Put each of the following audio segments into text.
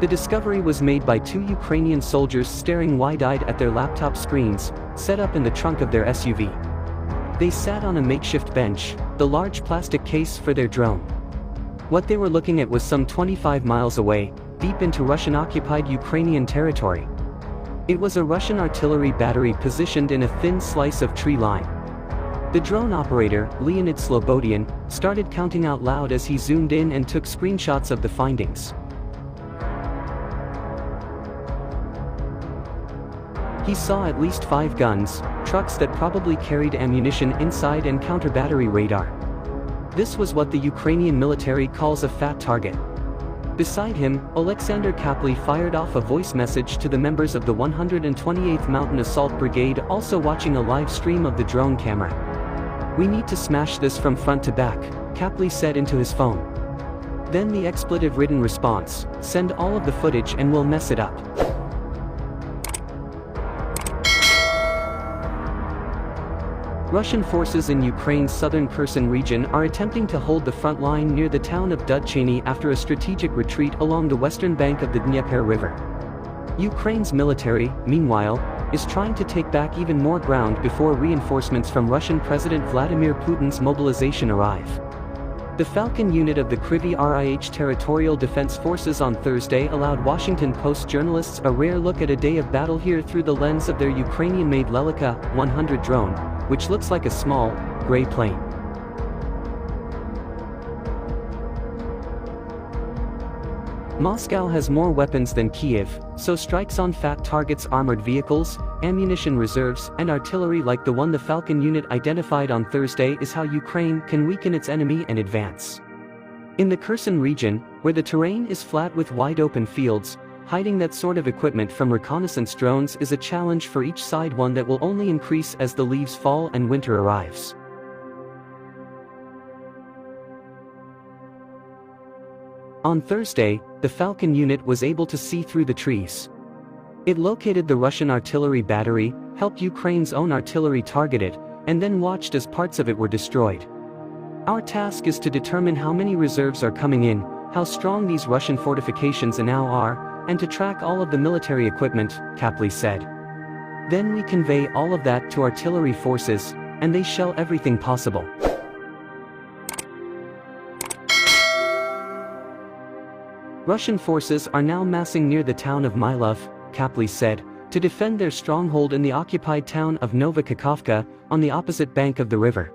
The discovery was made by two Ukrainian soldiers staring wide-eyed at their laptop screens, set up in the trunk of their SUV. They sat on a makeshift bench, the large plastic case for their drone. What they were looking at was some 25 miles away, deep into Russian-occupied Ukrainian territory. It was a Russian artillery battery positioned in a thin slice of tree line. The drone operator, Leonid Slobodian, started counting out loud as he zoomed in and took screenshots of the findings. He saw at least 5 guns, trucks that probably carried ammunition inside and counter-battery radar. This was what the Ukrainian military calls a fat target. Beside him, Alexander Kapli fired off a voice message to the members of the 128th Mountain Assault Brigade, also watching a live stream of the drone camera. "We need to smash this from front to back," Kapli said into his phone. Then the expletive-ridden response, "Send all of the footage and we'll mess it up." Russian forces in Ukraine's southern Kherson region are attempting to hold the front line near the town of Dudcheny after a strategic retreat along the western bank of the Dnieper River. Ukraine's military, meanwhile, is trying to take back even more ground before reinforcements from Russian President Vladimir Putin's mobilization arrive. The Falcon unit of the Kryvyi Rih Territorial Defense Forces on Thursday allowed Washington Post journalists a rare look at a day of battle here through the lens of their Ukrainian-made Lelika 100 drone, which looks like a small, gray plane. Moscow has more weapons than Kyiv, so strikes on fat targets armored vehicles, ammunition reserves, and artillery like the one the Falcon unit identified on Thursday is how Ukraine can weaken its enemy and advance. In the Kherson region, where the terrain is flat with wide-open fields, hiding that sort of equipment from reconnaissance drones is a challenge for each side, one that will only increase as the leaves fall and winter arrives. On Thursday, the Falcon unit was able to see through the trees. It located the Russian artillery battery, helped Ukraine's own artillery target it, and then watched as parts of it were destroyed. "Our task is to determine how many reserves are coming in, how strong these Russian fortifications now are, and to track all of the military equipment," Kapli said. "Then we convey all of that to artillery forces, and they shell everything possible." Russian forces are now massing near the town of Mylov, Kapli said, to defend their stronghold in the occupied town of Novokakhovka, on the opposite bank of the river.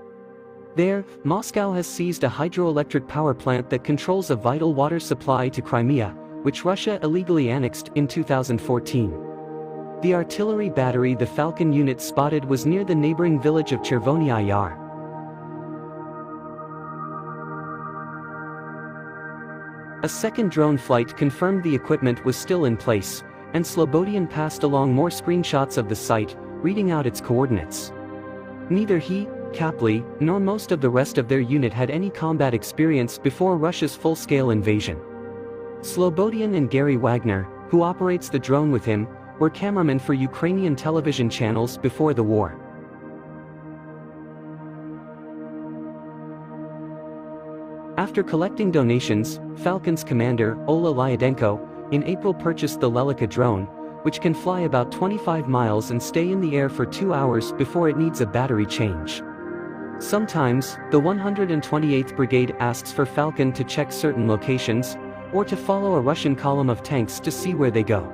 There, Moscow has seized a hydroelectric power plant that controls a vital water supply to Crimea, which Russia illegally annexed in 2014. The artillery battery the Falcon unit spotted was near the neighboring village of Chervony Yar. A second drone flight confirmed the equipment was still in place, and Slobodian passed along more screenshots of the site, reading out its coordinates. Neither he, Kapli, nor most of the rest of their unit had any combat experience before Russia's full-scale invasion. Slobodian and Gary Wagner, who operates the drone with him, were cameramen for Ukrainian television channels before the war. After collecting donations, Falcon's commander, Ola Lyadenko, in April purchased the Lelika drone, which can fly about 25 miles and stay in the air for 2 hours before it needs a battery change. Sometimes, the 128th Brigade asks for Falcon to check certain locations, or to follow a Russian column of tanks to see where they go.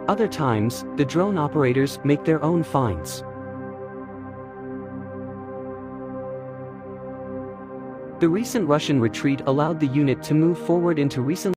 Other times, the drone operators make their own finds. The recent Russian retreat allowed the unit to move forward into recently